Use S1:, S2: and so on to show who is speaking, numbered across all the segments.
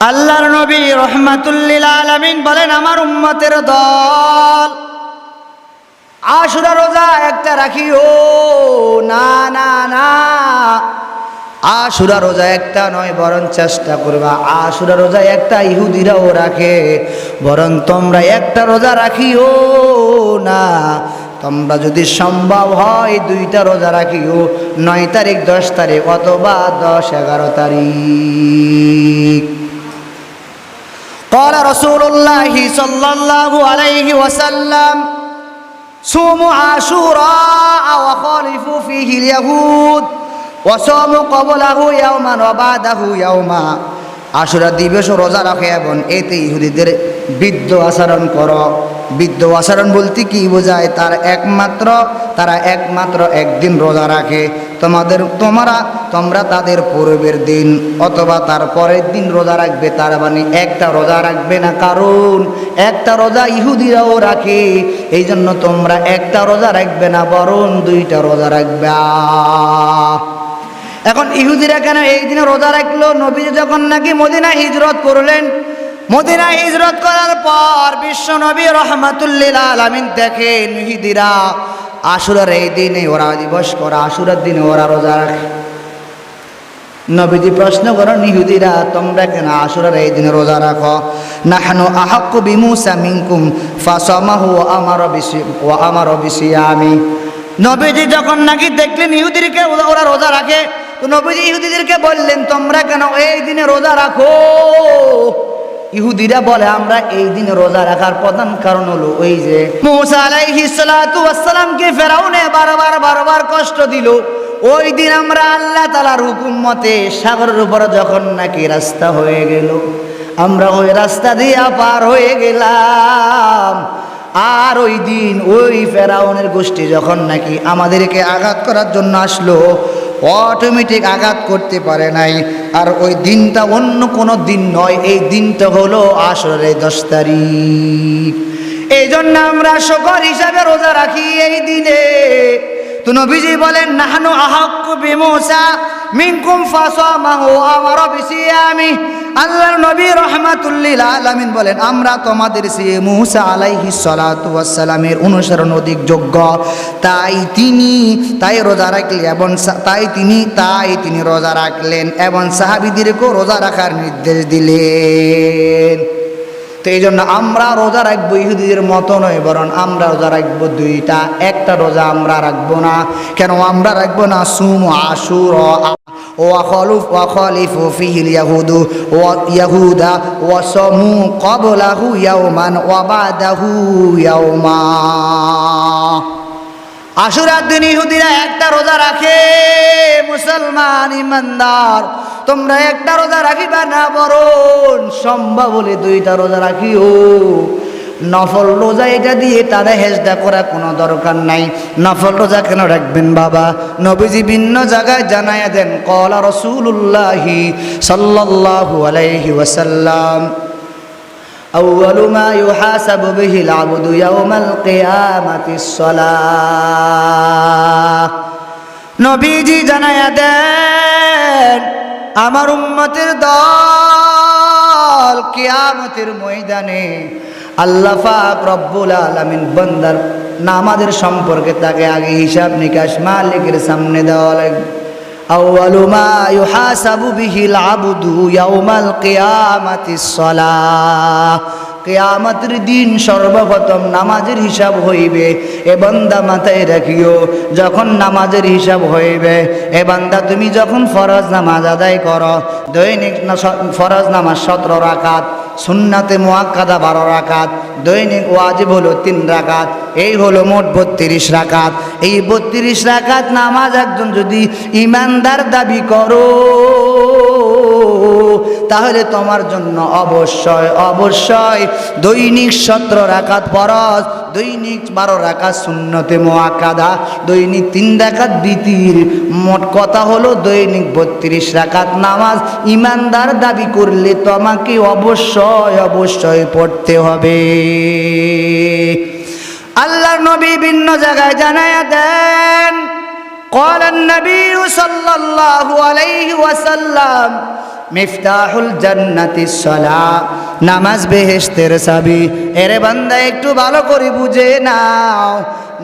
S1: আল্লাহর নবী রহমাতুল্লিল আলামিন বলেন, আমার উম্মতের দল আশুরা রোজা একটা রাখিও। না না না, আশুরা রোজা একটা নয়, বরং চেষ্টা করবা। আশুরা রোজা একটা ইহুদিরাও রাখে, বরং তোমরা একটা রোজা রাখিও না। তোমরা যদি সম্ভব হয় দুইটা রোজা রাখিও, 9 তারিখ 10 তারিখ অথবা 10-11 তারিখ। قال رسول الله صلى الله عليه وسلم صوموا عاشوراء وخالفوا فيه اليهود وصوموا قبله يوما وبعده يوما। আশুরা দিবস রোজা রাখে এবং এতে ইহুদিদের বিদ্য আচরণ করো। বিদ্য আচরণ বলতে কি বোঝায়? তারা একমাত্র একদিন রোজা রাখে। তোমরা তাদের পূর্বের দিন অথবা তার পরের দিন রোজা রাখবে, তার মানে একটা রোজা রাখবে না, কারণ একটা রোজা ইহুদিরাও রাখে। এই জন্য তোমরা একটা রোজা রাখবে না, বরং দুইটা রোজা রাখবে। এখন ইহুদিরা কেন এই দিনে রোজা রাখলো? নবী যখন নাকি মদিনা হিজরত করলেন, মদিনা হিজরত করার পর বিশ্ব নবী রহমাতুল্লিল আলামিন দেখেন ইহুদিরা আশুরার এই দিনে ওরা দিবস করে, আশুরার দিনে ওরা রোজা রাখে। নবীজি প্রশ্ন করেন, ইহুদিরা তোমরা কেন আশুরার এই দিনে রোজা রাখো? নাহনু আহাক্কু বিমূসা মিনকুম ফাসামাহু ওয়া আমারা বিসিয়ামি। নবীজি যখন নাকি দেখলেন ইহুদিদেরকে ওরা রোজা রাখে, তো নবীজি ইহুদিদেরকে বললেন, তোমরা কেন এই দিনে রোজা রাখো? ইহুদিরা বলে, আমরা এই দিনে রোজা রাখার প্রধান কারণ হলো ওই যে মূসা আলাইহিস সালাতু ওয়াস সালামকে ফেরাউনে বারবার কষ্ট দিল। ওই দিন আমরা আল্লাহ তাআলার হুকুম মতে সাগরের উপর যখন নাকি রাস্তা হয়ে গেল, আমরা ওই রাস্তা দিয়ে পার হয়ে গেলাম। আর ওই দিন ওই ফেরাউনের গোষ্ঠী যখন নাকি আমাদেরকে আঘাত করার জন্য আসলো, অটোমেটিক আঘাত করতে পারে নাই। আর ওই দিনটা অন্য কোনো দিন নয়, এই দিনটা হলো আশুরার 10 তারিখ। এই জন্য আমরা শুকর হিসাবে রোজা রাখি এই দিনে। তো নবীজি বলেন, নাহনু আহাক্কু বিমূসা মিনকুম ফাসামাহু ওয়া আমারা বিসিয়ামি। আল্লাহর নবী রহমাতুল্লিল আলামিন বলেন, আমরা তোমাদের চেয়ে মূসা আলাইহিস সালাতু ওয়াস সালামের অনুসরণ অধিক যোগ্য। তাই রোজা রাখলেন এবং তিনি রোজা রাখলেন এবং সাহাবীদেরকেও রোজা রাখার নির্দেশ দিলেন। তো এই জন্য আমরা রোজা রাখবো ইহুদিদের মতো নয়, বরং আমরা রোজা রাখবো দুইটা, একটা রোজা আমরা রাখবো না। কেন আমরা রাখবো না? সুমু আশুরা ওয়া খালিফু ফিহিল ইয়াহুদা ওয়া সামু ক্বাবলাহু ইয়াওমান ওয়া বাদাহু ইয়াওমা। আশুরার দিন ইহুদিরা একটা রোজা রাখে। মুসলমান ইমানদার, তোমরা একটা রোজা রাখিবা না, বরং সম্ভব হলে দুইটা রোজা রাখিও। নফল রোজা এটা দিয়ে তারা হেজদা করা কোনো দরকার নাই। নফল রোজা কেন রাখবেন বাবা? নবীজি ভিন্ন জায়গায় জানায়া দেন, ক্বালা রাসূলুল্লাহি সাল্লাল্লাহু আলাইহি ওয়াসাল্লাম, আউয়ালু মা ইউহাসাবু বিহিল আবদু ইয়াওমাল কিয়ামাতিস সালাহ। নবীজি জানায়া দেন, আমার উম্মতের দল কিয়ামতের ময়দানে আল্লাহ পাক রব্বুল আলামিন বান্দার নামাজের সম্পর্কে তাকে আগে হিসাব নিকাশ মালিকের সামনে দেওয়া লাগবে। আউয়ালু মা ইউহাসাবু বিহিল আবদু ইয়াওমাল কিয়ামাতিস সালাহ। কিয়ামতের দিন সর্বপ্রথম নামাজের হিসাব হইবে। এ বান্দা মাথায় রাখিও, যখন নামাজের হিসাব হইবে, এ বান্দা তুমি যখন ফরজ নামাজ আদায় করো, দৈনিক ফরজ নামাজ 17 রাকাত, সুন্নাতে মুআক্কাদা 12 রাকাত, দৈনিক ওয়াজিব হলো 3 রাকাত, এই হলো মোট 32 রাকাত। এই 32 রাকাত নামাজ একজন যদি ইমানদার দাবি করো, তাহলে তোমার জন্য অবশ্যই দৈনিক 17 রাকাত ফরজ, দৈনিক 12 রাকাত সুন্নতে মুআক্কাদা, দৈনিক 3 রাকাত বিতির, মোট কথা হলো দৈনিক 32 রাকাত নামাজ ইমানদার দাবি করলে তোমাকে অবশ্যই পড়তে হবে। আল্লাহর নবী ভিন্ন জায়গায় জানায়া দেন, قال النبي صلى الله عليه وسلم মিফতাহুল জান্নাতিস সালাহ, নামাজ বেহেশতের চাবি। এরে বান্দা একটু ভালো করে বুঝে নাও,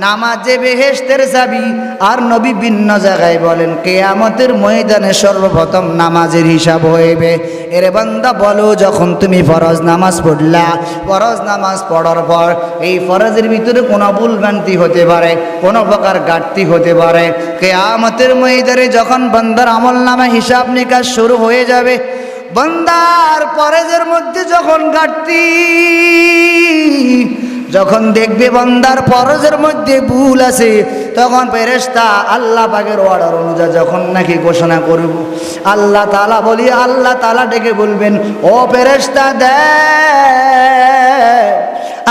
S1: নামাজ যে বেহেশতের চাবি। আর নবী ভিন্ন জায়গায় বলেন কিয়ামতের ময়দানে সর্বপ্রথম নামাজের হিসাব হইবে। এরে বান্দা বলো, যখন তুমি ফরজ নামাজ পড়লা, ফরজ নামাজ পড়ার পর এই ফরজের ভিতরে কোনো ভুলভ্রান্তি হতে পারে, কোনো প্রকার ঘাটতি হতে পারে। কিয়ামতের ময়দানে যখন বান্দার আমলনামা হিসাব নিকাশ শুরু হয়ে যাবে, বান্দার ফরজের মধ্যে যখন ঘাটতি, যখন দেখবে বান্দার ফরজের মধ্যে ভুল আছে, তখন ফেরেশতা আল্লাহ পাকের অর্ডার অনুযায়ী যখন নাকি ঘোষণা করব, আল্লাহ তাআলা বলি, আল্লাহ তাআলা ডেকে বলবেন, ও ফেরেশতা দেখ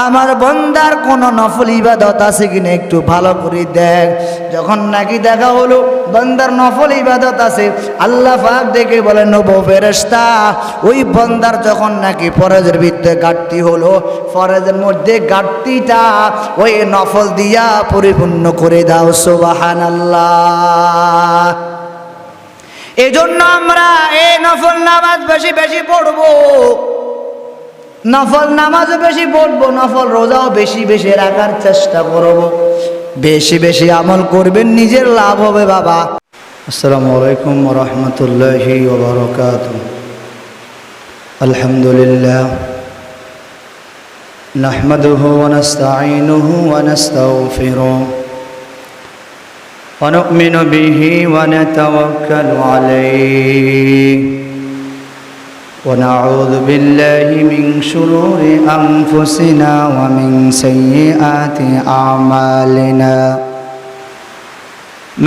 S1: আমার বান্দার কোন নফল ইবাদত আছে কিনা একটু ভালো করে দেখ। যখন নাকি দেখা হলো বান্দার নফল ইবাদত আছে, আল্লাহ পাক ডেকে বলেন, ও ফেরেশতা ওই বান্দার যখন নাকি ফরজের ভিতরে ঘাটতি হলো, ফরজের মধ্যে ঘাটতিটা ওই নফল দিয়া পরিপূর্ণ করে দাও। সুবহানাল্লাহ। এজন্য আমরা এই নফল নামাজ বেশি বেশি পড়বো, নফল নামাজও বেশি পড়বো, নফল রোজাও বেশি বেশি রাখার চেষ্টা করব। বেশি বেশি আমল করবেন, নিজের লাভ হবে বাবা। আসসালামু আলাইকুম ওয়া রাহমাতুল্লাহি ওয়া বারাকাতুহু। আলহামদুলিল্লাহ নাহমাদুহু ওয়া নাস্তাঈনুহু ওয়া নাস্তাগফিরুহু ওয়া নু'মিনু বিহি ওয়া নাতাওয়াক্কালু আলাইহি ونعوذ بالله من شرور أنفسنا ومن سيئات أعمالنا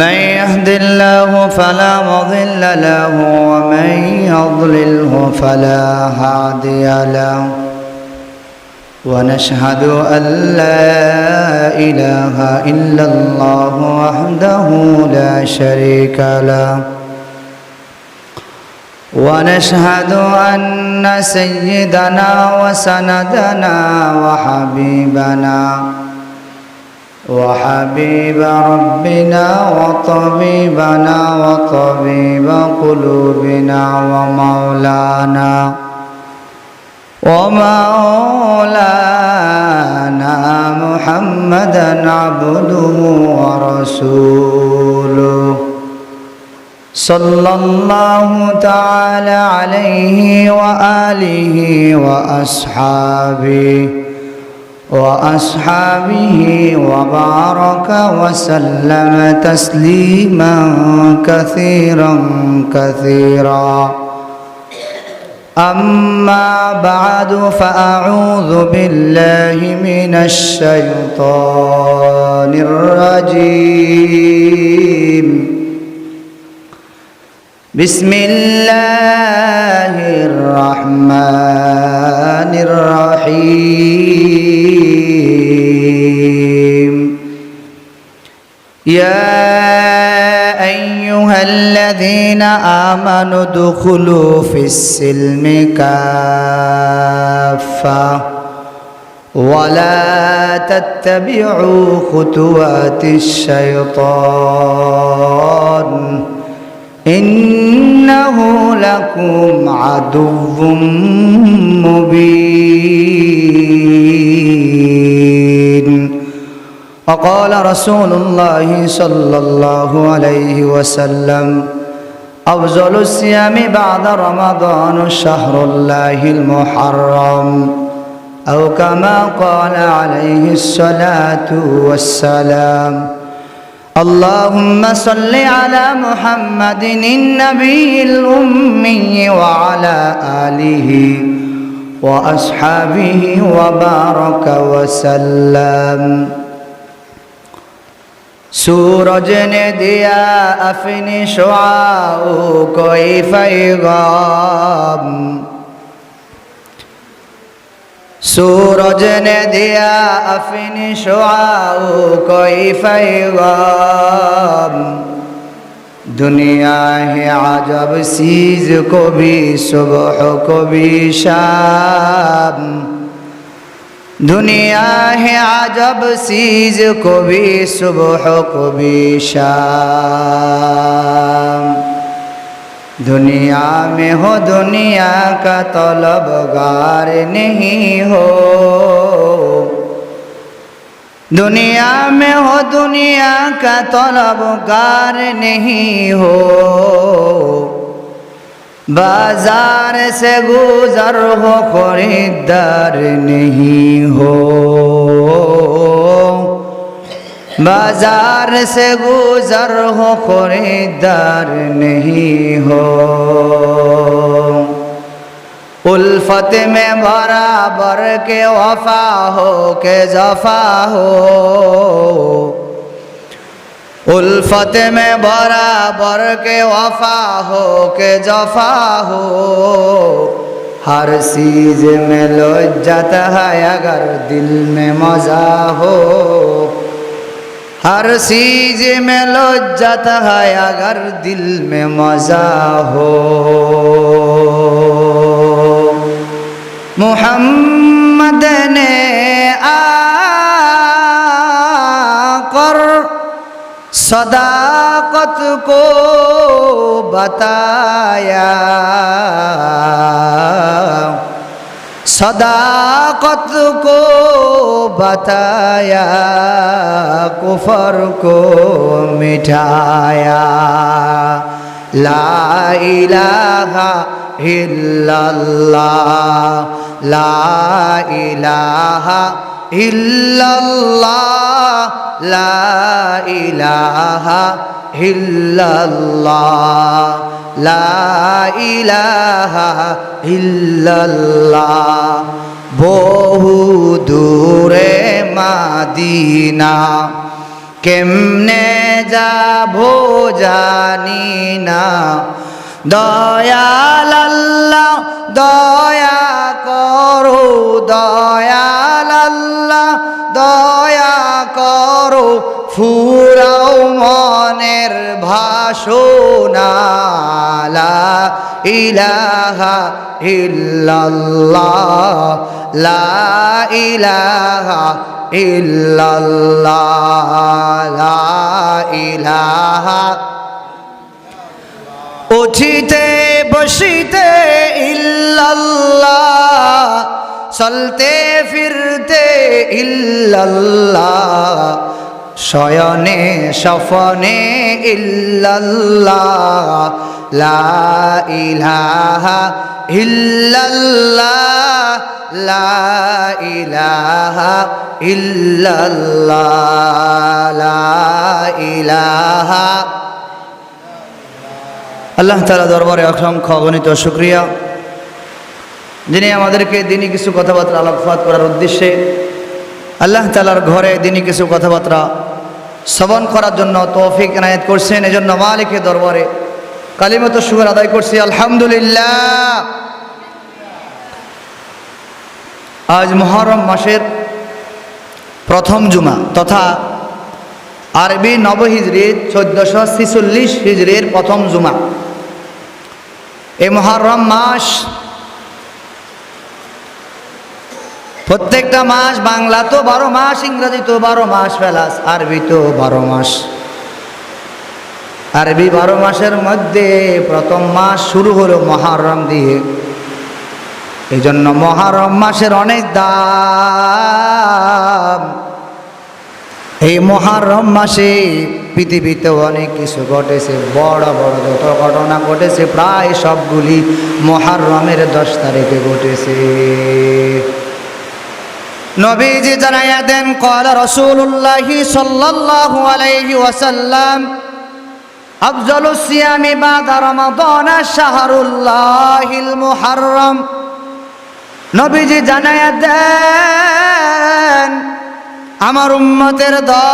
S1: من يهد الله فلا مضل له ومن يضلله فلا هادي له ونشهد أن لا إله إلا الله وحده لا شريك له ونشهد أن سيدنا وسندنا وحبيب ربنا وطبيبنا وطبيب قلوبنا ومولانا محمدا عبده ورسوله صلى الله تعالى عليه وآله وأصحابه وبارك وسلم تسليما كثيرا كثيرا. أما بعد فأعوذ بالله من الشيطان الرجيم. بسم الله الرحمن الرحيم. يا أيها الذين آمنوا ادخلوا في السلم كافة ولا تتبعوا خطوات الشيطان إنه لكم عدو مبين. وقال رسول الله صلى الله عليه وسلم أفضل الصيام بعد رمضان شهر الله المحرم أو كما قال عليه الصلاة والسلام. اللهم صل على محمد النبي الأمي وعلى آله وأصحابه وبارك وسلم. सूरज ने दिया अपनी शुआओं कोई पैगाम, सूरज ने दिया अपनी शुआओं कोई पैगाम. दुनिया है अजब चीज को भी सुबह को भी शाम. दुनिया है अजब चीज को भी सुबह को भी शाम. दुनिया में हो दुनिया का तलबगार नहीं हो, दुनिया में हो दुनिया का तलबगार नहीं हो, बाजार से गुजर हो खरीदार नहीं हो, बाजार से गुजर हो खरीदार नहीं हो। उल्फत में बराबर के वफा हो के जफा हो, उल्फत में बराबर के वफा हो के जफा हो, हर चीज में लज्जत है अगर दिल में मजा हो, हर चीज में लज्जत है अगर दिल में मजा हो। मोहम्मद ने आकर सदाकत को बताया, सदाकत को बताया, कुफर को मिटाया। ला इलाहा इल्लल्लाह, ला इलाहा इल्लल्लाह, ला इलाहा इल्लल्लाह, ला इलाहा इल्लल्लाह। বহু দূরে মাদিনা কেমনে যাবো জানি না, দয়াল আল্লাহ দয়া করো, দয়াল আল্লাহ দয়া করো, ফুরাও মনের ভাসনা। লা ইলাহা ইল্লাল্লাহ, লা ইলাহা ইল্লাল্লাহ, লা ইলাহা। উঠিতে বসিতে ইল্লাল্লাহ, চলতে ফিরতে ইল্লাল্লাহ, শয়নে স্বপনে ইল্লাল্লাহ, লা ইলাহা ইল্লাল্লাহ, লা ইলাহা ইল্লাল্লাহ, লা ইলাহা। আল্লাহ তাআলা দরবারে অসংখ্য অগণিত শুকরিয়া, যিনি আমাদেরকে দিনই কিছু কথাবার্তা আলোকপাত করার উদ্দেশ্যে আল্লাহ তাআলার ঘরে দিনই কিছু কথাবার্তা শ্রবণ করার জন্য তৌফিক এনায়েত করছেন। এজন্য মালিকের দরবারে কালিমাত শুকর আদায় করছি, আলহামদুলিল্লাহ। আজ মুহররম মাসের প্রথম জুমা তথা আরবি নবহিজরির 1446 হিজরির প্রথম জুমা। এই মুহররম মাস, প্রত্যেকটা মাস বাংলা তো 12 মাস, ইংরেজি তো 12 মাস প্লাস আরবি তো 12 মাস। আরবি 12 মাসের মধ্যে প্রথম মাস শুরু হলো মুহররম দিয়ে। এই জন্য মুহররম মাসের অনেক দাম। এই মুহররম মাসে পৃথিবীতে অনেক কিছু ঘটেছে, বড় বড় যত ঘটনা ঘটেছে প্রায় সবগুলি মুহররমের 10 তারিখে ঘটেছে। নবীজি জানাইয়া দেন, ক্বালা রাসূলুল্লাহি সাল্লাল্লাহু আলাইহি ওয়াসাল্লাম, আফজালুস সিয়ামি বাদা রমাদান শাহরুল্লাহিল মুহররম। নবীজি জানাইয়া দেন, আমার উম্মতের দল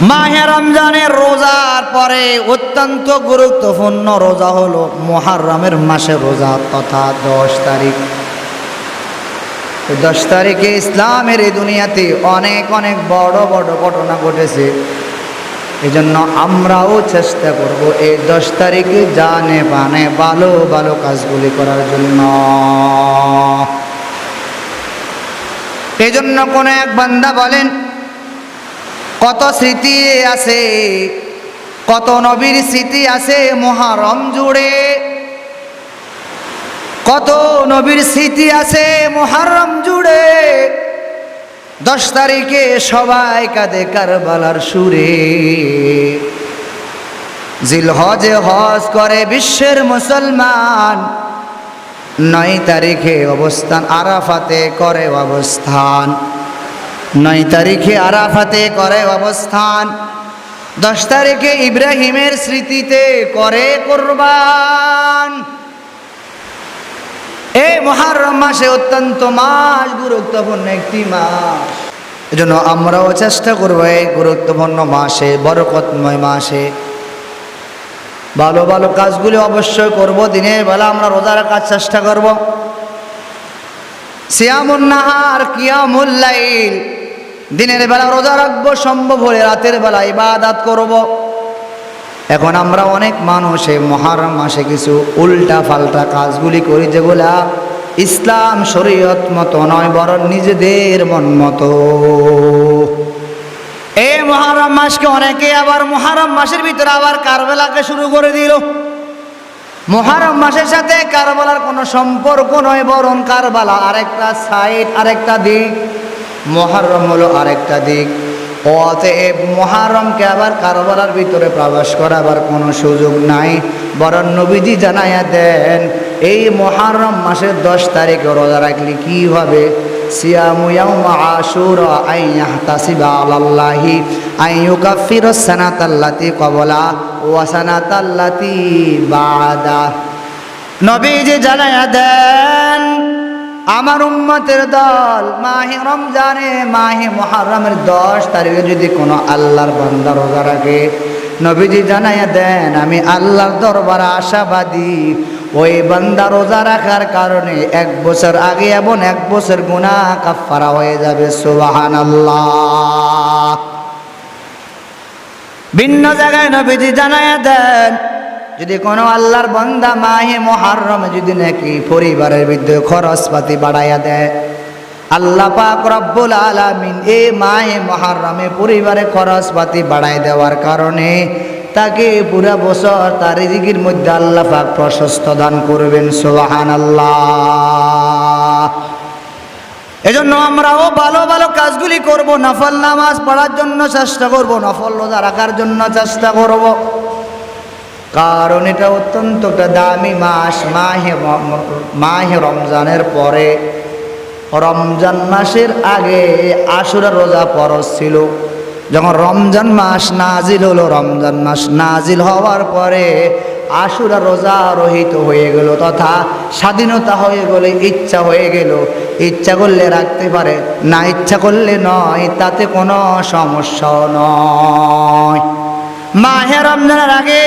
S1: মাহে রমজানের রোজার পরে অত্যন্ত গুরুত্বপূর্ণ রোজা হলো মুহররমের মাসের রোজা তথা 10 তারিখ। 10 তারিখে ইসলামের এই দুনিয়াতে অনেক অনেক বড় বড় ঘটনা ঘটেছে। এই জন্য আমরাও চেষ্টা করব এই 10 তারিখে জানে পানে ভালো ভালো কাজগুলি করার জন্য। এই জন্য কোন এক বান্দা বলেন, কত স্মৃতি আছে, কত নবীর স্মৃতি আছে মুহররম জুড়ে, কত নবীর স্মৃতি আছে মুহররম জুড়ে। 10 তারিখে সবাই কাঁদে কারবালার সুরে। জিলহজে হজ করে বিশ্বের মুসলমান, 9 তারিখে অবস্থান আরাফাতে করে অবস্থান, 9 তারিখে আরাফাতে করে অবস্থান। 10 তারিখে ইব্রাহিমের স্মৃতিতে করে কুরবান। এই মুহররম মাসে অত্যন্ত মাস, গুরুত্বপূর্ণ একটি মাস। এজন্য আমরাও চেষ্টা করবো এই গুরুত্বপূর্ণ মাসে, বরকতময় মাসে ভালো ভালো কাজগুলি অবশ্যই করব। দিনের বেলা আমরা রোজা রাখার চেষ্টা করব। সিয়ামুন নাহার কিয়ামুল লাইল, দিনের বেলা রোজা রাখবো, সম্ভব হলে রাতের বেলা ইবাদত করব। এখন আমরা অনেক মানুষ এই মুহররম মাসে কিছু উল্টা পাল্টা কাজগুলি করি, যেগুলা ইসলাম শরীয়ত মতো নয়, বরং নিজেদের মন মতো। এই মুহররম মাসকে অনেকে আবার মুহররম মাসের ভিতরে আবার কারবালাকে শুরু করে দিল। মুহররম মাসের সাথে কারবালার কোনো সম্পর্ক নয়, বরং কারবালা আরেকটা সাইড, আরেকটা দিক, মুহররম হলো আরেকটা দিক। অতএব মুহররমকে আবার কারবালার ভিতরে প্রবেশ করাবার কোনো সুযোগ নাই, বরং নবীজি জানাইয়া দেন এই মুহররম মাসের 10 তারিখে রোজা রাখলে কি হবে। সিয়ামু ইয়াউমা আশুরা আন ইয়াহতাসিবা আলাল্লাহি আন ইউকাফিরাস সানাতাল্লাতী ক্বাবলা ওয়া সানাতাল্লাতী বাদা। নবীজি জানাইয়া দেন আমার উম্মতের দল মাহে রমজানে, মাহে মুহররমের 10 তারিখে যদি কোনো আল্লাহর বান্দা রোজা রাখে, নবীজি জানাইয়া দেন আমি আল্লাহর দরবারে আশাবাদী ওই বান্দা রোজা রাখার কারণে 1 বছর আগে এবং 1 বছর গুনাহ কাফারা হয়ে যাবে। সুবহানাল্লাহ। ভিন্ন জায়গায় নবীজি জানাইয়া দেন যদি কোনো আল্লাহর বান্দা মাহে মুহররমে যদি নাকি পরিবারের ভিতরে খরচপাতি বাড়াইয়া দেয়, আল্লাহ পাক রব্বুল আলামিন এই মাহে মুহররমে পরিবারে খরচপাতি বাড়াই দেওয়ার কারণে তাকে পুরা বছর তার রিজিকের মধ্যে আল্লাহ পাক প্রশস্ত দান করবেন। সুবহানাল্লাহ। এজন্য আমরাও ভালো ভালো কাজগুলি করব, নফল নামাজ পড়ার জন্য চেষ্টা করব, নফল রোজা রাখার জন্য চেষ্টা করব, কারণ এটা অত্যন্ত একটা দামি মাস। মাহে রমজানের পরে, রমজান মাসের আগে আশুরা রোজা ফরজ ছিল। যখন রমজান মাস নাজিল হলো, রমজান মাস নাজিল হওয়ার পরে আশুরা রোজা রহিত হয়ে গেল, তথা স্বাধীনতা হয়ে গেলে ইচ্ছা হয়ে গেল, ইচ্ছা করলে রাখতে পারে, না ইচ্ছা করলে নয়, তাতে কোনো সমস্যা নয়। মাহে রমজানের আগে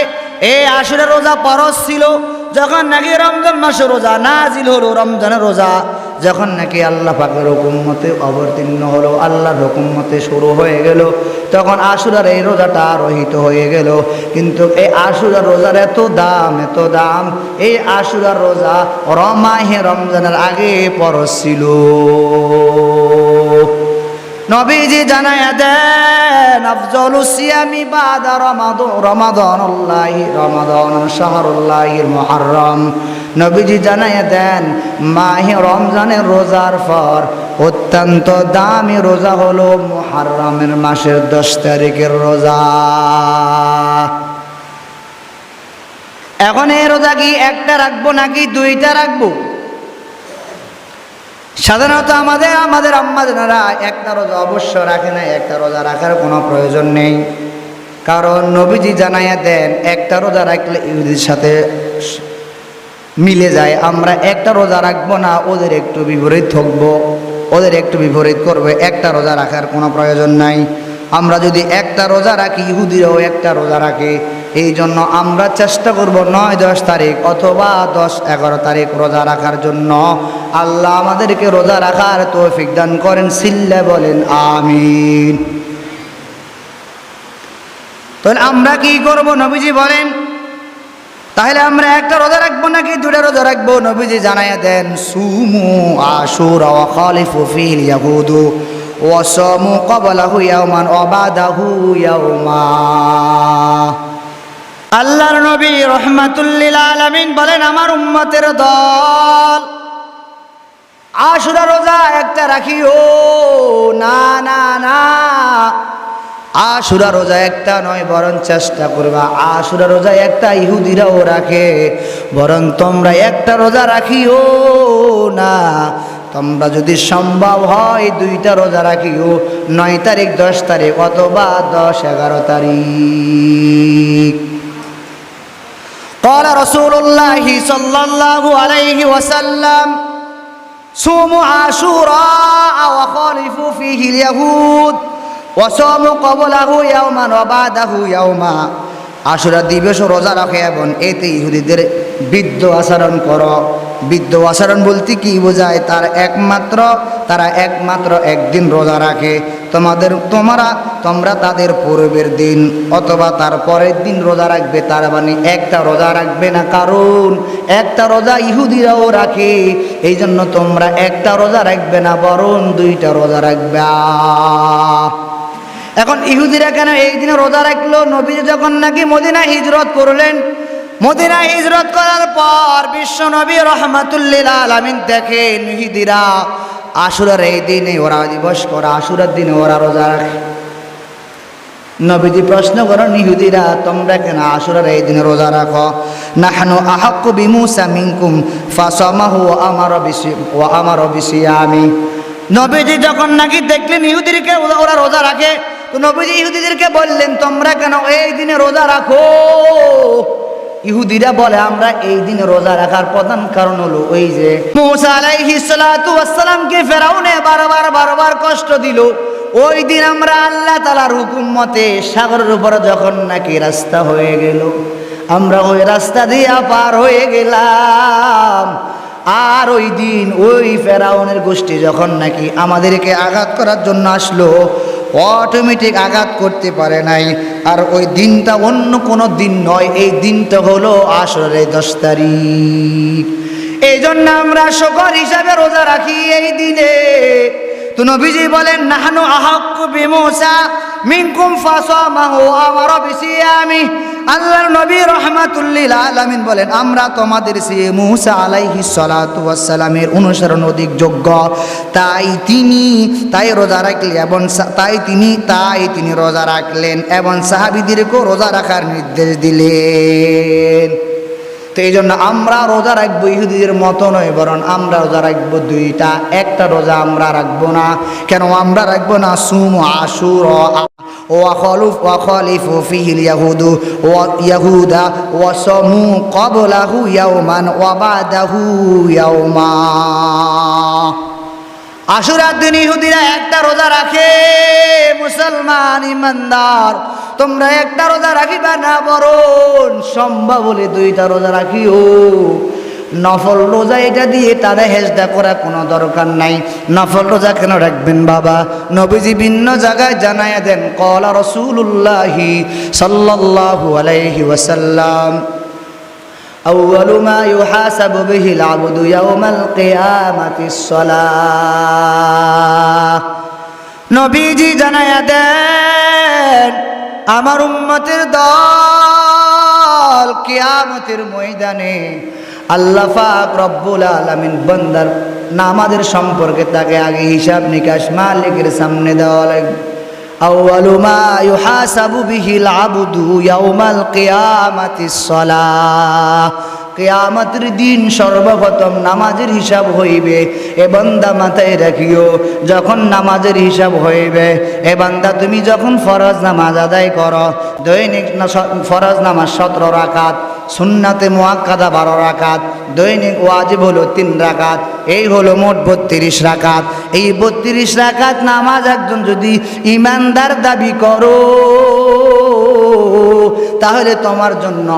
S1: এই আশুরা রোজা ফরজ ছিল। যখন নাকি রমজান মাসে রোজা নাজিল হলো, রমজানের রোজা যখন নাকি আল্লাহ পাকের হুকুম মতে অবতীর্ণ হলো, আল্লাহর হুকুম মতে শুরু হয়ে গেল, তখন আশুরার এই রোজাটা রহিত হয়ে গেল। কিন্তু এই আশুরার রোজার এত দাম, এত দাম, এই আশুরার রোজা মাহে রমজানের আগে ফরজ ছিল। নবীজি জানায়া দেন আফজালুস সিয়ামি বাদা রমাদান শাহরুল্লাহিল মুহররম। নবীজি জানায়া দেন মাহে রমজানের রোজার পর অত্যন্ত দামি রোজা হলো মুহররমের মাসের 10 তারিখের রোজা। এখন এই রোজা কি একটা রাখবো নাকি 2টা রাখবো? সাধারণত আমাদের আম্মাজানেরা একটা রোজা অবশ্য রাখে না, একটা রোজা রাখার কোনো প্রয়োজন নেই, কারণ নবীজি জানাইয়া দেন একটা রোজা রাখলে ইহুদির সাথে মিলে যায়। আমরা একটা রোজা রাখবো না, ওদের একটু বিপরীত থাকবো, ওদের একটু বিপরীত করবে, একটা রোজা রাখার কোনো প্রয়োজন নাই। আমরা যদি একটা রোজা রাখি, ইহুদিরাও একটা রোজা রাখে, এই জন্য আমরা চেষ্টা করব 9-10 তারিখ অথবা 10-11 তারিখ রোজা রাখার জন্য। আল্লাহ আমাদেরকে রোজা রাখার তৌফিক দান করেন, সিল্লা বলেন আমিন। তাহলে আমরা কি করব? নবীজি বলেন তাহলে আমরা একটা রোজা রাখবো নাকি 2টা রোজা রাখবো? নবীজি জানাইয়া দেন সুমু আশুরা ওয়া খালিফু ফিল ইয়াহুদু ওয়া সামু ক্বাবলাহু ইয়াওমান ওয়া বাদাহু ইয়াওমা। আল্লাহর নবী রহমাতুল্লিল আলামিন বলেন, আমার উম্মতের দল আশুরা রোজা একটা রাখিও। না না না, আশুরা রোজা একটা নয়, বরং চেষ্টা করবা। আশুরা রোজা একটা ইহুদিরাও রাখে, বরং তোমরা একটা রোজা রাখিও না। তোমরা যদি সম্ভব হয় দুইটা রোজা রাখিও, 9 তারিখ 10 তারিখ অথবা 10-11 তারিখ। قال رسول الله صلى الله عليه وسلم صوموا عاشوراء وخالفوا فيه اليهود وصوموا قبله يوما وبعده يوما। আশুরা দিবস রোজা রাখে এবং এতে ইহুদিদের বিদ্য আচরণ করো। বিদ্য আচরণ বলতে কি বোঝায়? তারা একমাত্র একদিন রোজা রাখে। তোমরা তাদের পূর্বের দিন অথবা তার পরের দিন রোজা রাখবে, তার মানে একটা রোজা রাখবে না, কারণ একটা রোজা ইহুদিরাও রাখে। এই জন্য তোমরা একটা রোজা রাখবে না, বরং দুইটা রোজা রাখবে। এখন ইহুদিরা কেন এই দিনে রোজা রাখলো? নবী যখন নাকি মদিনা হিজরত করলেন, মদিনা হিজরত করার পর বিশ্ব নবী রহমাতুল্লিল আলামিন দেখেন ইহুদিরা আশুরার এই দিনে ওরা দিবস করে, আশুরার দিনে ওরা রোজা রাখে। নবীজি প্রশ্ন করেন, ইহুদিরা তোমরা কেন আশুরার এই দিনে রোজা রাখো? নাহনু আহাক্কু বিমূসা মিনকুম ফাসামাহু ওয়া আমারা বিসিয়ামি। নবীজি যখন নাকি দেখলেন ইহুদিদেরকে ওরা রোজা রাখে, তো নবীজি ইহুদিদেরকে বললেন, তোমরা কেন এই দিনে রোজা রাখো? ইহুদিরা বলে, আমরা এই দিনে রোজা রাখার প্রধান কারণ হলো ওই যে মূসা আলাইহিস সালাতু ওয়াস সালামকে ফেরাউনে বারবার কষ্ট দিল। ওই দিন আমরা আল্লাহ তাআলার হুকুম মতে সাগরের উপর যখন নাকি রাস্তা হয়ে গেল, আমরা ওই রাস্তা দিয়ে পার হয়ে গেলাম। আর ওই দিন ওই ফেরাউনের গোষ্ঠী যখন নাকি আমাদেরকে আঘাত করার জন্য আসলো, অটোমেটিক আঘাত করতে পারে নাই। আর ওই দিনটা অন্য কোনো দিন নয়, এই দিনটা হলো আশুরার 10 তারিখ। এই জন্য আমরা শুকর হিসাবে রোজা রাখি এই দিনে। তো নবীজি বলেন, নাহনু আহাক্কু বিমূসা মিনকুম ফাসামাহু ওয়া আমারা বিসিয়ামি। আল্লাহর নবী রহমাতুল্লিল আলামিন বলেন, আমরা তোমাদের চেয়ে মূসা আলাইহিস সালাতু ওয়াস সালামের অনুসরণ অধিক যোগ্য। তাই রোজা রাখলেন এবং তিনি রোজা রাখলেন এবং সাহাবীদেরকেও রোজা রাখার নির্দেশ দিলেন। তো এই জন্য আমরা রোজা রাখবো ইহুদিদের মতো নয়, বরং আমরা রোজা রাখবো দুইটা, একটা রোজা আমরা রাখবো না। কেন আমরা রাখবো না? সুমু আশুরা ওয়া খালিফু ফিহিল ইয়াহুদা ওয়া সামু ক্বাবলাহু ইয়াওমান ওয়া বাদাহু ইয়াওমা। আশুরার দিন ইহুদিরা একটা রোজা রাখে। মুসলমান ইমানদার, তোমরা একটা রোজা রাখিবা না, বরং সম্ভব হলে দুইটা রোজা রাখিও। নফল রোজা এটা দিয়ে তারা হেজদা করা কোনো দরকার নাই। নফল রোজা কেন রাখবেন বাবা? নবীজি ভিন্ন জায়গায় জানায়া দেন, ক্বালা রাসূলুল্লাহি সাল্লাল্লাহু আলাইহি ওয়াসাল্লাম, আউয়ালু মা ইউহাসাবু বিহিল আবদু ইয়াওমাল কিয়ামাতিস সালাহ। নবীজি জানায়া দেন, আমার উম্মতের দল কিয়ামতের ময়দানে আল্লাহ পাক রব্বুল আলামিন বান্দার নামাজের সম্পর্কে তাকে আগে হিসাব নিকাশ মালিকের সামনে দেওয়া লাগবে। আউয়ালু মা ইউহাসাবু বিহিল আবদু ইয়াওমাল কিয়ামাতিস সালাহ। কিয়ামতের দিন সর্বপ্রথম নামাজের হিসাব হইবে। এ বান্দা মাথায় রাখিও, যখন নামাজের হিসাব হইবে, এ বান্দা তুমি যখন ফরজ নামাজ আদায় করো, দৈনিক ফরজ নামাজ 17 রাকাত, সুন্নাতে মুআক্কাদা 12 রাকাত, দৈনিক ওয়াজিব হলো 3 রাকাত, এই হলো মোট 32 রাকাত। এই 32 রাকাত নামাজ একজন যদি ইমানদার দাবি করো, তাহলে তোমার জন্য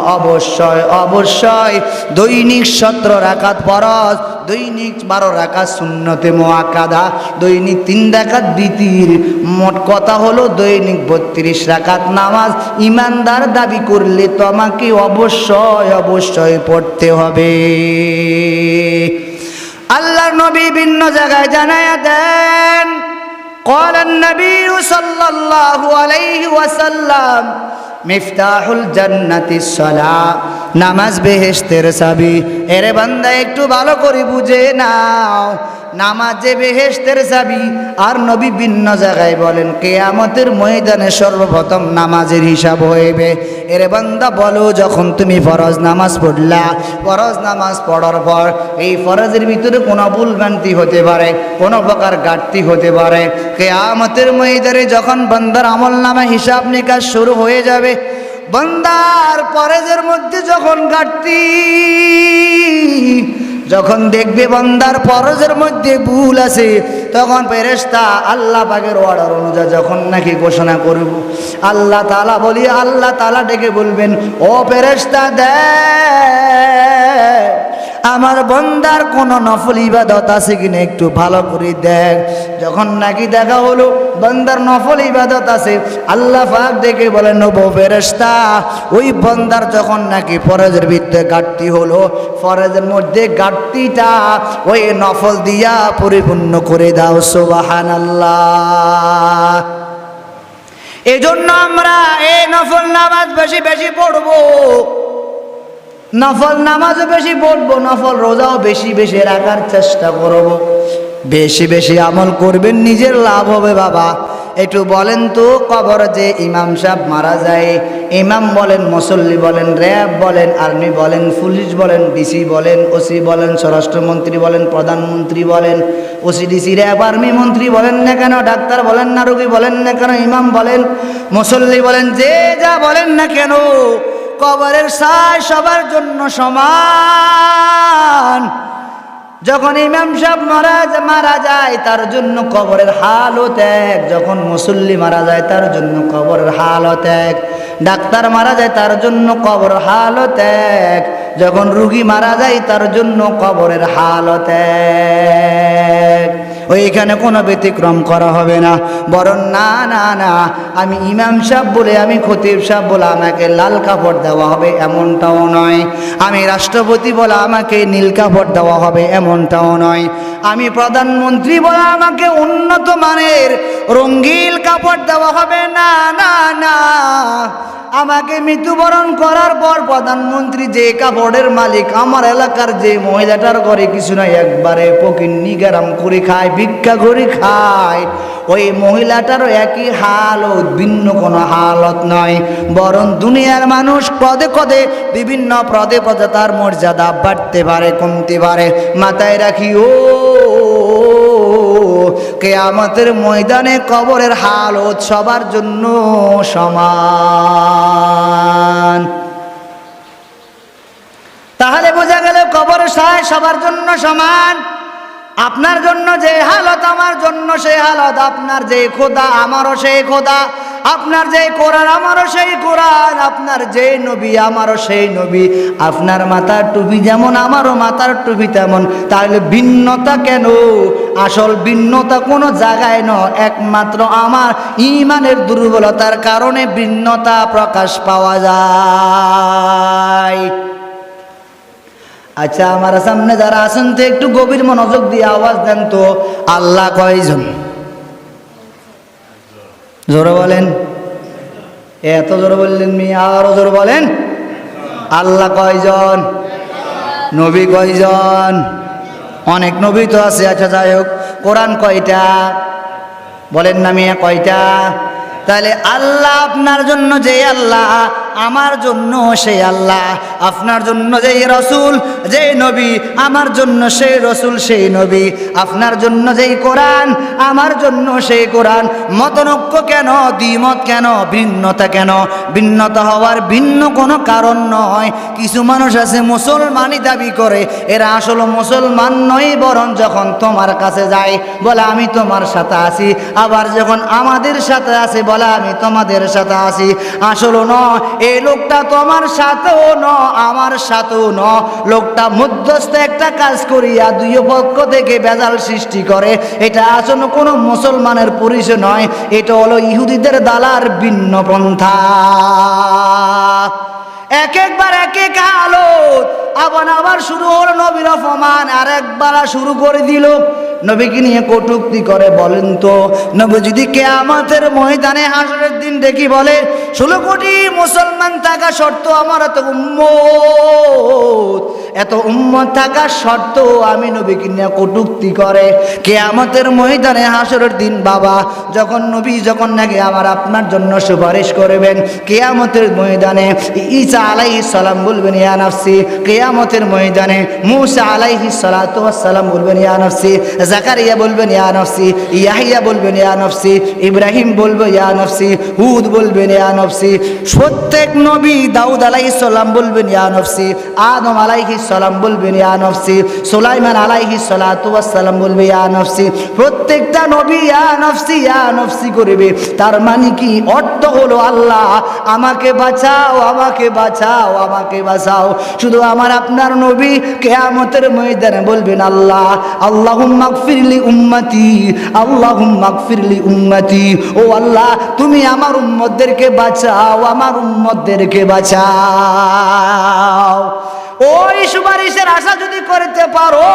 S1: অবশ্যই দৈনিক 17 রাকাত ফরজ, দৈনিক 12 রাকাত সুন্নতে মুআক্কাদা, দৈনিক 3 রাকাত বিতির, মোট কথা হলো দৈনিক 32 রাকাত নামাজ ইমানদার দাবি করলে তোমাকে অবশ্যই পড়তে হবে। আল্লাহর নবী ভিন্ন জায়গায় জানায়া দেন, قال النبي صلى الله عليه وسلم মিফতাহুল জান্নাতিস সালাহ, নামাজ বেহেশতের চাবি। এরে বান্দা একটু ভালো করে বুঝে নাও, নামাজ যে বেহেশতের চাবি। আর নবী ভিন্ন জায়গায় বলেন কিয়ামতের ময়দানে সর্বপ্রথম নামাজের হিসাব হইবে। এরে বান্দা বলো, যখন তুমি ফরজ নামাজ পড়লা, ফরজ নামাজ পড়ার পর এই ফরজের ভিতরে কোনো ভুলভ্রান্তি হতে পারে, কোনো প্রকার ঘাটতি হতে পারে। কিয়ামতের ময়দানে যখন বান্দার আমলনামা হিসাব নিকাশ শুরু হয়ে যাবে, বান্দার ফরজের মধ্যে যখন ঘাটতি, যখন দেখবে বান্দার ফরজের মধ্যে ভুল আছে, তখন ফেরেশতা আল্লাহ পাকের অর্ডার অনুযায়ী যখন নাকি ঘোষণা করব, আল্লাহ তাআলা বলি, আল্লাহ তাআলা ডেকে বলবেন, ও ফেরেশতা দেখ আমার বান্দার কোন নফল ইবাদত আছে কিনা একটু ভালো করে দেখ। যখন নাকি দেখা হলো বান্দার নফল ইবাদত আছে, আল্লাহ পাক ডেকে বলেন, ও ফেরেশতা ওই বান্দার যখন নাকি ফরজের ভিতরে ঘাটতি হলো, ফরজের মধ্যে ঘাটতিটা ওই নফল দিয়া পরিপূর্ণ করে দাও। সুবহানাল্লাহ। এজন্য আমরা এই নফল নামাজ বেশি বেশি পড়বো, নফল নামাজও বেশি পড়বো, নফল রোজাও বেশি বেশি রাখার চেষ্টা করব। বেশি বেশি আমল করবেন, নিজের লাভ হবে বাবা। একটু বলেন তো, কবর যে ইমাম সাহেব মারা যায়, ইমাম বলেন, মুসল্লি বলেন, র্যাব বলেন, আর্মি বলেন, পুলিশ বলেন, ডিসি বলেন, ওসি বলেন, স্বরাষ্ট্রমন্ত্রী বলেন, প্রধানমন্ত্রী বলেন, ওসি ডিসি র্যাব আর্মি মন্ত্রী বলেন না কেন, ডাক্তার বলেন না, রোগী বলেন না কেন, ইমাম বলেন, মুসল্লি বলেন, যে যা বলেন না কেন, কবরের ছায়া সবার জন্য সমান। যখন ইমাম সাহেব মারা যায় তার জন্য কবরের হালত এক, যখন মুসল্লি মারা যায় তার জন্য কবরের হালত এক, ডাক্তার মারা যায় তার জন্য কবরের হালত এক, যখন রুগী মারা যায় তার জন্য কবরের হালত এক। ওইখানে কোনো ব্যতিক্রম করা হবে না। বরং না না না, আমি ইমাম সাহেব বলে, আমি খতিব সাহেব বলে আমাকে লাল কাপড় দেওয়া হবে এমনটাও নয়, আমি রাষ্ট্রপতি বলে আমাকে নীল কাপড় দেওয়া হবে এমনটাও নয়, আমি প্রধানমন্ত্রী বলে আমাকে উন্নত মানের রঙিন কাপড় দেওয়া হবে না না না। আমাকে মৃত্যুবরণ করার পর প্রধানমন্ত্রী যে কাপড়ের মালিক, আমার এলাকার যে মহিলাটার ঘরে কিছু নাই, একবারে ফকিন্নি গেরাম করে খায়, ভিক্ষা করে খায়, ওই মহিলাটারও একই হালত, ভিন্ন কোনো হালত নয়। বরং দুনিয়ার মানুষ পদে পদে বিভিন্ন পদে পদে তার মর্যাদা বাড়তে পারে, কমতে পারে। মাথায় রাখি ও কিয়ামতের ময়দানে কবরের হালত সবার জন্য সমান। তাহলে বোঝা গেল কবরের ছায়া সবার জন্য সমান। আপনার জন্য যে হালত আমার জন্য সেই হালত, আপনার যে খোদা আমারও সেই খোদা, আপনার যে কোরআন আমারও সেই কোরআন, আপনার যে নবী আমারও সেই নবী, আপনার মাথার টুপি যেমন আমারও মাথার টুপি তেমন। তাহলে ভিন্নতা কেন? আসল ভিন্নতা কোনো জায়গায় নয়, একমাত্র আমার ঈমানের দুর্বলতার কারণে ভিন্নতা প্রকাশ পাওয়া যায়। আচ্ছা, আমার সামনে যারা আছেন তো একটু গভীর মনোযোগ দিয়ে আওয়াজ দেন তো, আল্লাহ কয়জন? জোরে বলেন। এত জোরে বললেন মিয়া, আরো জোরে বলেন। আল্লাহ কয়জন? নবী কয়জন? অনেক নবী তো আছে। আচ্ছা যাই হোক, কোরআন কয়টা বলেন না মিয়া, কয়টা? তাহলে আল্লাহ আপনার জন্য যে আল্লাহ, আমার জন্য সেই আল্লাহ। আপনার জন্য যেই রসুল, যেই নবী, আমার জন্য সেই রসুল সেই নবী। আপনার জন্য যেই কোরআন, আমার জন্য সেই কোরআন। মতনৈক্য কেন? দ্বিমত কেন? ভিন্নতা কেন? ভিন্নতা হওয়ার ভিন্ন কোনো কারণ নয়। কিছু মানুষ আছে মুসলমানই দাবি করে, এরা আসলে মুসলমান নয়, বরং যখন তোমার কাছে যায় বলে আমি তোমার সাথে আছি, আবার যখন আমাদের সাথে আছে বলে আমি তোমাদের সাথে আছি। আসলে নয়, এই লোকটা তোমার সাথেও ন, আমার সাথেও ন। লোকটা মধ্যস্থ একটা কাজ করিয়া দুই পক্ষ থেকে ভেজাল সৃষ্টি করে। এটা আসলে কোনো মুসলমানের পরিচয় নয়, এটা হলো ইহুদিদের দালার ভিন্ন পন্থা। এক একবার এক এক হালত, আবার শুরু হলো নবীর অপমান, আর একবার শুরু করে দিল নবীকে নিয়ে কটূক্তি করে। বলেন তো নবী যদি কিয়ামতের ময়দানে হাসরের দিন দেখি বলে 16 কোটি মুসলমান থাকা শর্ত আমার এত উম্মত থাকা শর্ত আমি নবীকে নিয়ে কটূক্তি করে, কিয়ামতের ময়দানে হাসরের দিন বাবা যখন নবী যখন নাকি আমার আপনার জন্য সুপারিশ করবেন, কিয়ামতের ময়দানে ঈসা আলাইহিস সালাম বলবেন ইয়া নাফসি, কিয়ামতের ময়দানে মূসা আলাইহিস সালাতু ওয়াস সালাম বলবেন ইয়া নাফসি, জাকারিয়া বলবেন ইয়া নাফসি, ইয়াহিয়া বলবেন ইয়া নাফসি, ইব্রাহিম বলবে ইয়া নাফসি, হুদ বলবেন ইয়া নাফসি, প্রত্যেক নবী দাউদ আলাইহিস সালাম বলবেন ইয়া নাফসি, আদম আলাইহিস সালাম বলবেন ইয়া নাফসি, সুলাইমান আলাইহিস সালাতু ওয়াস সালাম বলবে ইয়া নাফসি। প্রত্যেকটা নবী ইয়া নাফসি করবে। তার মানে কি অর্থ হলো আল্লাহ আমাকে বাঁচাও, আমাকে বাঁচাও, আমাকে বাঁচাও। শুধু আমার আপনার নবী কিয়ামতের ময়দানে বলবেন আল্লাহ আল্লাহুম্মা গফিরলি উম্মতি, আল্লাহুম্মা গফিরলি উম্মতি। ও আল্লাহ তুমি আমার উম্মতদেরকে বাঁচাও, আমার উম্মতদেরকে বাঁচাও। ওই সুপারিশের আশা যদি করতে পারো,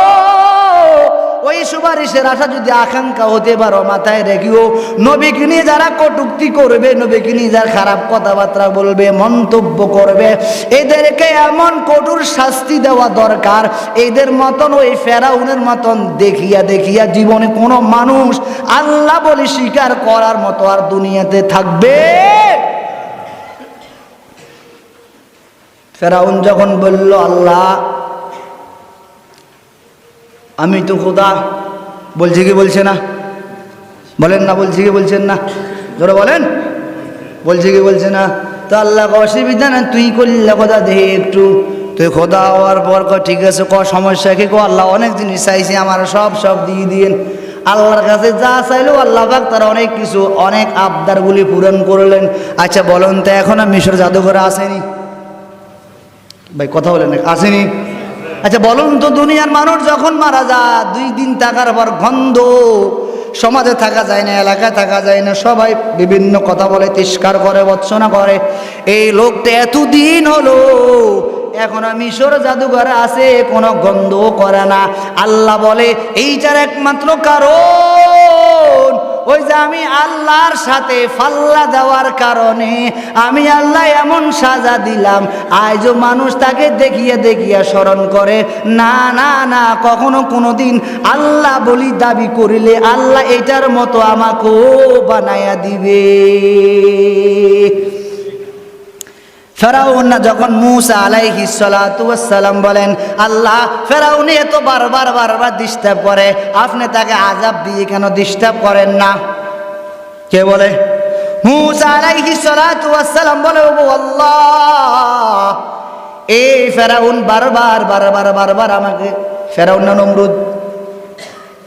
S1: ওই সুপারিশের আশা যদি আকাঙ্ক্ষা হতে পারো, মাথায় রেখিও নবীকে নিয়ে যারা কটূক্তি করবে, নবীকে নিয়ে যারা খারাপ কথাবার্তা বলবে, মন্তব্য করবে, এদেরকে এমন কঠোর শাস্তি দেওয়া দরকার। এদের মতন ওই ফেরাউনের মতন দেখিয়া দেখিয়া জীবনে কোনো মানুষ আল্লাহ বলে স্বীকার করার মতো আর দুনিয়াতে থাকবে। ফেরাউন যখন বলল আল্লাহ আমি তো খোদা, বলছে কি বলছে না? বলেন না, বলছে কি বলছেন না? জোরে বলেন, বলছে কি বলছে না? তো আল্লাহ অসুবিধা না, তুই করলে খোদা দেখে একটু, তুই খোদা হওয়ার পর ঠিক আছে, সমস্যা কি? আল্লাহ অনেক জিনিস চাইছি, আমার সব দিয়ে দিয়েন। আল্লাহর কাছে যা চাইলো আল্লাহ পাক তারা অনেক কিছু, অনেক আবদারগুলি পূরণ করলেন। আচ্ছা বলুন তো এখন মিশর জাদুঘরে আসেনি? ভাই কথা বলেন, আসেনি? আচ্ছা বলুন তো দুনিয়ার মানুষ যখন মারা যায় 2 দিন থাকার পর গন্ধ, সমাজে থাকা যায় না, এলাকায় থাকা যায় না, সবাই বিভিন্ন কথা বলে, তিরস্কার করে, ভৎসনা করে। এই লোকটা এতদিন হলো এখনো মিশর জাদুঘরে আছে, কোনো গন্ধও করে না। আল্লাহ বলে এইটার একমাত্র কারণ ওই যে আমি আল্লাহর সাথে ফাল্লা দেওয়ার কারণে আমি আল্লাহ এমন সাজা দিলাম, আজও মানুষ তাকে দেখিয়া দেখিয়া স্মরণ করে। না না না, কখনো কোনো দিন আল্লাহ বলি দাবি করিলে আল্লাহ এটার মতো আমাকেও বানায়া দিবে। ফেরাউন যখন মূসা আলাইহিস সালাতু ওয়াস সালাম বলেন আল্লাহ ফেরাউন এত বারবার ডিস্টার্ব করে, আপনি তাকে আযাব দিয়ে কেন ডিস্টার্ব করেন না? কে বলে? মূসা আলাইহিস সালাতু ওয়াস সালাম বলে ও আল্লাহ এই ফেরাউন বারবার আমাকে, ফেরাউন না নমরুদ?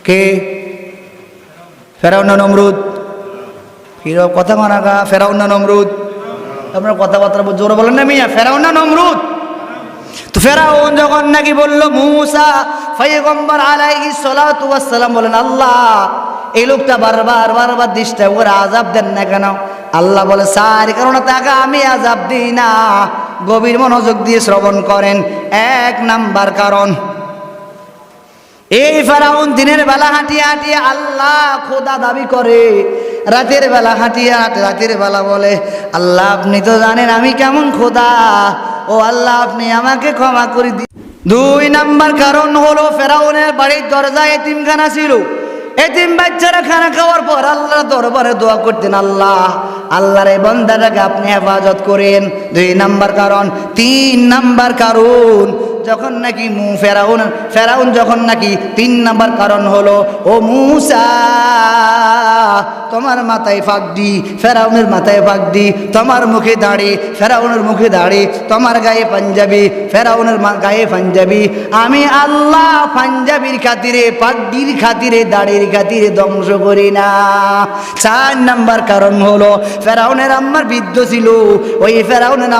S1: কে ফেরাউন না নমরুদ? কি কথা মানাগা, ফেরাউন না নমরুদ? আপনার কথাবার্তা জোরে বলেন না মিয়া, ফেরাউন না নমরুদ? তো ফেরাউন যখন নাকি বলল মূসা পয়গম্বর আলাইহিস সালাতু ওয়াস সালাম বলেন আল্লাহ এই লোকটা বারবার ডিস্টার্ব করে, আযাব দেন না কেন? আল্লাহ বলে স্যার এই কারণে তাকে আমি আযাব দিই না। গভীর মনোযোগ দিয়ে শ্রবণ করেন। 1 নাম্বার কারণ, এই ফেরাউন দিনের বেলা হাঁটিয়ে হাঁটিয়ে আল্লাহ খোদা দাবি করে, রাতের বেলা হাঁটিয়ে রাতের বেলা বলে আল্লাহ আপনি তো জানেন আমি কেমন খোদা, ও আল্লাহ আপনি আমাকে ক্ষমা করে দিন। 2 নাম্বার কারণ হলো ফেরাউনের বাড়ির দরজায় এতিমখানা ছিল। এতিম বাচ্চারা খানা খাওয়ার পর আল্লাহর দরবারে দোয়া করতেন, আল্লাহর এই বান্দাটাকে আপনি হেফাজত করেন। 2 নাম্বার কারণ। 3 নাম্বার কারণ, যখন নাকি ফেরাউন যখন নাকি 3 নাম্বার কারণ হলো ও মূসা তোমার মাথায় পাগড়ি, ফেরাউনের মাথায় পাগড়ি, তোমার মুখে দাড়ি, ফেরাউনের মুখে দাড়ি, তোমার গায়ে পাঞ্জাবি, ফেরাউনের গায়ে পাঞ্জাবি। আমি আল্লাহ পাঞ্জাবির খাতিরে, পাগড়ির খাতিরে, দাড়ির খাতিরে ধ্বংস করি না। 4 নাম্বার কারণ হলো ফেরাউনের আম্মার বৃদ্ধ ছিল। ওই ফেরাউনের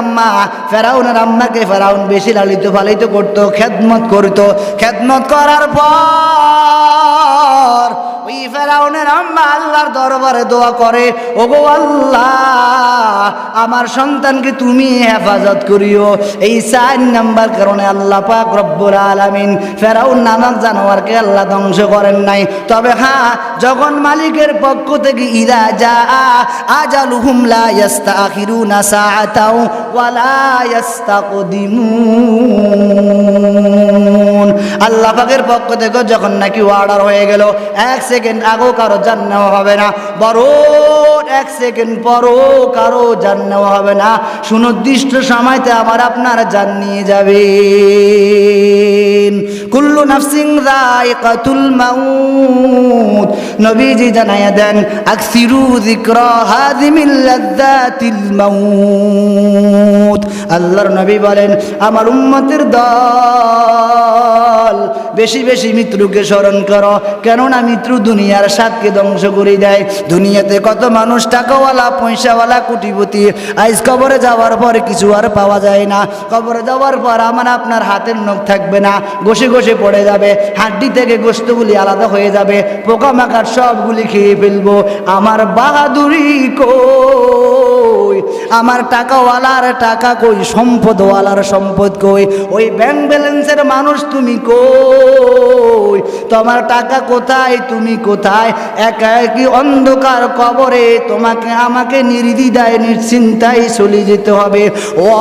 S1: আম্মাকে ফেরাউন বেশি লালিত পালিত করতো, খেদমত করতো। খেদমত করার পর ওই ওই ফেরাউনের আম্মা আল্লাহর দরবারে দোয়া করে, ওগো আল্লাহ আমার সন্তানকে তুমি হেফাজত করিও। এই 4 নাম্বার কারণে আল্লাহ পাক রব্বুল আলামিন ফেরাউন নামক জানোয়ারকে আল্লাহ ধ্বংস করেন নাই। তবে হ্যাঁ, যখন মালিকের পক্ষ থেকে ইদা জা আজালুহুম লা ইস্তাখিরুনা সাআতাও ওয়া লা ইস্তাকদিমুন, আল্লাহ পাকের পক্ষ থেকে যখন নাকি অর্ডার হয়ে গেল 1 সেকেন্ড আগেও কারো জান নেওয়া হবে না, বড় 1 সেকেন্ড পরও কারো জান নেওয়া হবে না, সুনির্দিষ্ট সময়তে আবার আপনার জান নিয়ে যাবেন। কুল্লু নাফসিন যায়িকাতুল মাউত, নবীজি জানায়া দেন আকসিরু যিকরা হাযিমিল লাযযাতিল মাউত। আল্লাহর নবী বলেন আমার উম্মতের দল বেশি বেশি মৃত্যুকে স্মরণ করো, কেননা মৃত্যু দুনিয়ার স্বাদকে ধ্বংস করে দেয়। দুনিয়াতে কত মানুষ টাকাওয়ালা পয়সাওয়ালা কোটিপতি, আজ কবরে যাওয়ার পর কিছু আর পাওয়া যায় না। কবরে যাওয়ার পর আমার আপনার হাতের নখ থাকবে না, ঘষে ঘষে পড়ে যাবে, হাড্ডি থেকে গোশতগুলি আলাদা হয়ে যাবে, পোকামাকড় সবগুলি খেয়ে ফেলবো। আমার বাহাদুরি কই, আমার টাকাওয়ালার টাকা কই, সম্পদওয়ালার সম্পদ কই, ওই ব্যাংক ব্যালেন্সের মানুষ তুমি কই, তোমার টাকা কোথায়, তুমি কোথায়? একা একই অন্ধকার কবরে তোমাকে আমাকে নির্দ্বিধায় নিশ্চিন্তায় চলে যেতে হবে।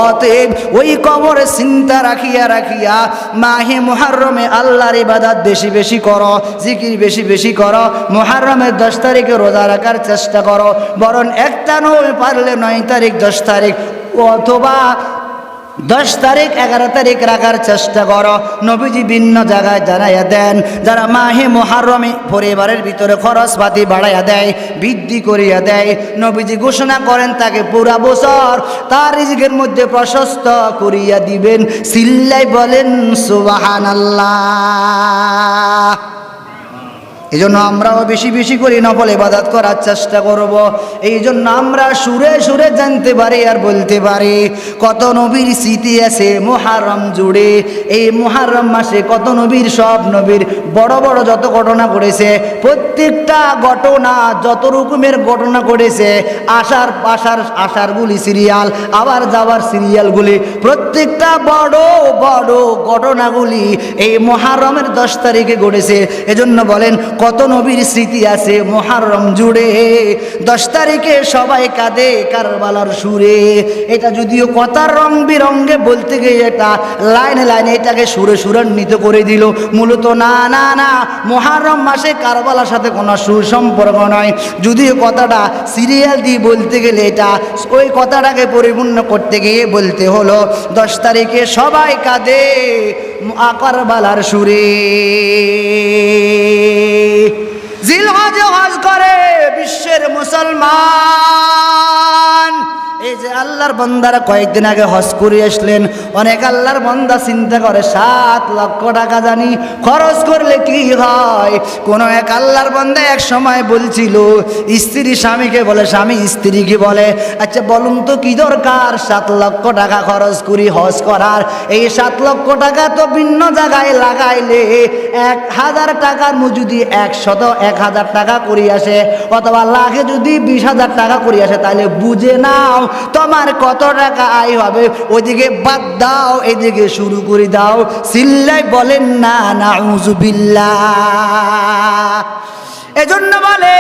S1: অতএব ওই কবরে চিন্তা রাখিয়া রাখিয়া মাহে মুহররমে আল্লাহর ইবাদত বেশি বেশি করো, জিকির বেশি বেশি করো, মুহররমের 10 তারিখে রোজা রাখার চেষ্টা করো, বরং একটা নয় পারলে 9 তারিখ 10 তারিখ অথবা 10 তারিখ 11 তারিখ রাখার চেষ্টা করো। নবীজি ভিন্ন জায়গায় জানাইয়া দেন যারা মাহে মুহররমে পরিবারের ভিতরে খরচপাতি বাড়াইয়া দেয়, বৃদ্ধি করিয়া দেয়, নবীজি ঘোষণা করেন তাকে পুরা বছর তার রিজিকের মধ্যে প্রশস্ত করিয়া দিবেন। চিল্লাই বলেন সুবহানাল্লাহ। এই জন্য আমরাও বেশি বেশি করে নফল ইবাদত করার চেষ্টা করব। এই জন্য আমরা সুরে সুরে জানতে পারি আর বলতে পারি কত নবীর স্মৃতি আছে মুহররম জুড়ে। এই মুহররম মাসে কত নবীর, সব নবীর বড় বড় যত ঘটনা ঘটেছে, প্রত্যেকটা ঘটনা যত রকমের ঘটনা ঘটেছে, আসারগুলি সিরিয়াল, আবার যাওয়ার সিরিয়ালগুলি, প্রত্যেকটা বড় বড় ঘটনাগুলি এই মুহররমের 10 তারিখে ঘটেছে। এজন্য বলেন কত নবীর স্মৃতি আছে মুহররম জুড়ে। 10 তারিখে সবাই কাঁদে কারবালার সুরে। এটা যদিও কথার রং বিরঙ্গে বলতে গিয়ে এটা লাইনে লাইনে এটাকে সুরে সুরান্বিত করে দিল, মূলত না না না, মুহররম মাসে কারবালার সাথে কোনো সুসম্পর্ক নয়। যদিও কথাটা সিরিয়াল দিয়ে বলতে গেলে এটা ওই কথাটাকে পরিপূর্ণ করতে গিয়ে বলতে হলো 10 তারিখে সবাই কাঁদে কারবালার সুরে। জিলহজে হজ করে বিশ্বের মুসলমান। এই যে আল্লাহর বান্দারা কয়েকদিন আগে হজ করে আসলেন, অনেক আল্লাহর বান্দা চিন্তা করে 7 লক্ষ টাকা জানি খরচ করলে কি হয়। কোন এক আল্লাহর বান্দা এক সময় বলছিল, স্ত্রী স্বামীকে বলে, স্বামী স্ত্রীকে বলে, আচ্ছা বলুন তো কি দরকার 7 লক্ষ টাকা খরচ করি হজ করার? এই 7 লক্ষ টাকা তো ভিন্ন জায়গায় লাগাইলে 1000 টাকার যদি 100-1000 টাকা করি আসে, অথবা লাখে যদি 20,000 টাকা করি আসে, তাহলে বুঝে নাও তোমার কত টাকা আয় হবে। ওইদিকে বাদ দাও, এদিকে শুরু করে দাও। চিল্লাই বলেন না নাউযুবিল্লাহ। এজন্য বলে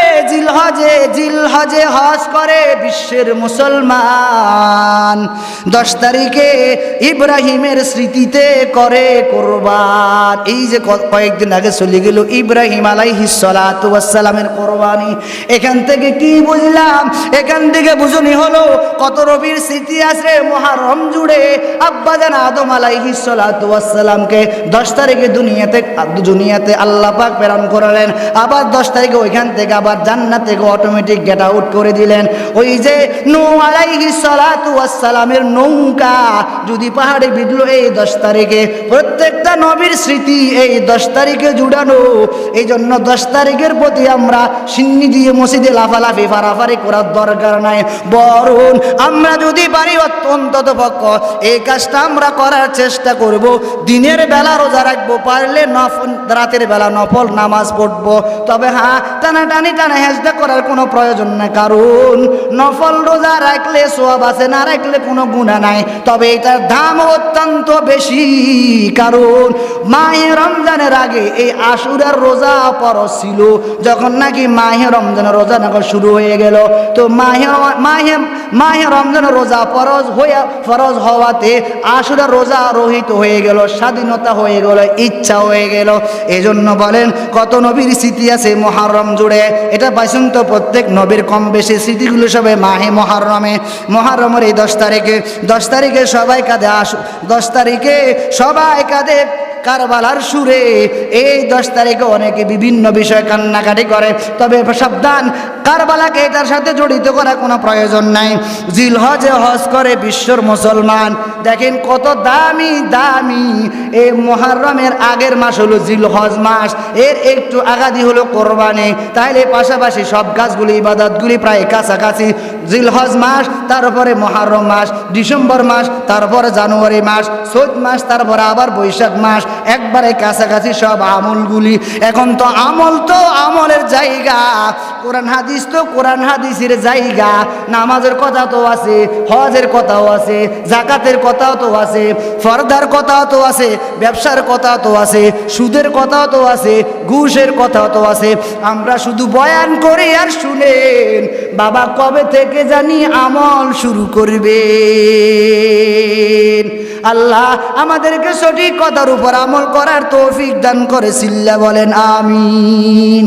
S1: জিলহজে হজ করে বিশ্বের মুসলমান। 10 তারিখে ইব্রাহিমের স্মৃতিতে করে কোরবান। এই যে কয়েকদিন আগে চলে গেল ইব্রাহিম আলাইহিস সালাতু ওয়াস সালামের কোরবানি। এখান থেকে কি বুঝলাম? এখান থেকে বুঝনি হলো কত নবীর স্মৃতি আছে মুহররম জুড়ে। আব্বাজান আদম আলাইহিস সালাতু ওয়াস সালামকে 10 তারিখে দুনিয়াতে আল্লাহ পাক প্রেরণ করলেন। আবার 10 তারিখে ওইখান থেকে আবার জান্নাত থেকে অটোমেটিক গেট আউট করে দিলেন। ওই যে নূহ আলাইহিস সালাতু ওয়াস সালামের নৌকা যদি পাহাড়ে বিঁধলো এই 10 তারিখে, প্রত্যেকটা নবীর স্মৃতি এই 10 তারিখে জুড়ানো। এই জন্য 10 তারিখের প্রতি আমরা সিন্নি দিয়ে মসজিদে লাফালাফি ফারাফারি করার দরকার নাই, বরং আমরা যদি পারি অন্তত পক্ষ এই কাজটা আমরা করার চেষ্টা করব। দিনের বেলা রোজা রাখবো, পারলে রাতের বেলা নফল নামাজ পড়বো। তবে হ্যাঁ, টানাটানি টানা হেজদা করার কোনো প্রয়োজন নাই, কারণ নফল রোজা রাখলে সওয়াব আছে, না রাখলে কোনো গুনাহ নাই। তবে এটার দাম অত্যন্ত বেশি, কারণ মাহে রমজানের আগে এই আশুরার রোজা ফরজ ছিল। যখন নাকি মাহে রমজানের রোজা নাকি শুরু হয়ে গেল, তো মাহে রমজানের রোজা ফরজ হওয়াতে আশুরার রোজা রহিত হয়ে গেল, স্বাধীনতা হয়ে গেল, ইচ্ছা হয়ে গেল। এজন্য বলেন কত নবীর স্মৃতি আছে মুহররম জুড়ে, এটা পাইছেন তো প্রত্যেক নবীর কম বেশি স্মৃতিগুলো সবে মাহে মুহররমের এই 10 তারিখে সবাই কাঁদে, 10 তারিখে সবাই কাঁদে কারবালার সুরে। এই 10 তারিখে অনেকে বিভিন্ন বিষয় কান্নাকাটি করে, তবে সাবধান, কারবালাকে এটার সাথে জড়িত করার কোনো প্রয়োজন নাই। জিলহজে হজ করে বিশ্বর মুসলমান, দেখেন কত দামি দামি। এই মুহররমের আগের মাস হলো জিলহজ মাস, এর একটু আগাদি হলো কোরবানি। তাইলে পাশাপাশি সব কাজগুলি ইবাদতগুলি প্রায় কাছাকাছি। জিলহজ মাস, তারপরে মুহররম মাস, ডিসেম্বর মাস, তারপরে জানুয়ারি মাস, চৈত মাস, তারপরে আবার বৈশাখ মাস, একবারে কাছাকাছি সব আমলগুলি। এখন তো আমলের জায়গা, কোরআন হাদিস তো কোরআন হাদিসের জায়গা। নামাজের কথা তো আছে, হজের কথাও আছে, জাকাতের কথাও তো আছে, ফরদার কথাও তো আছে, ব্যবসার কথা তো আছে, সুদের কথাও তো আছে, ঘুষের কথাও তো আছে। আমরা শুধু বয়ান করি আর শুনেন, বাবা কবে থেকে জানি আমল শুরু করবে। আল্লাহ আমাদেরকে সঠিক কথার উপর আমল করার তৌফিক দান করে, সিল্লা বলেন আমিন।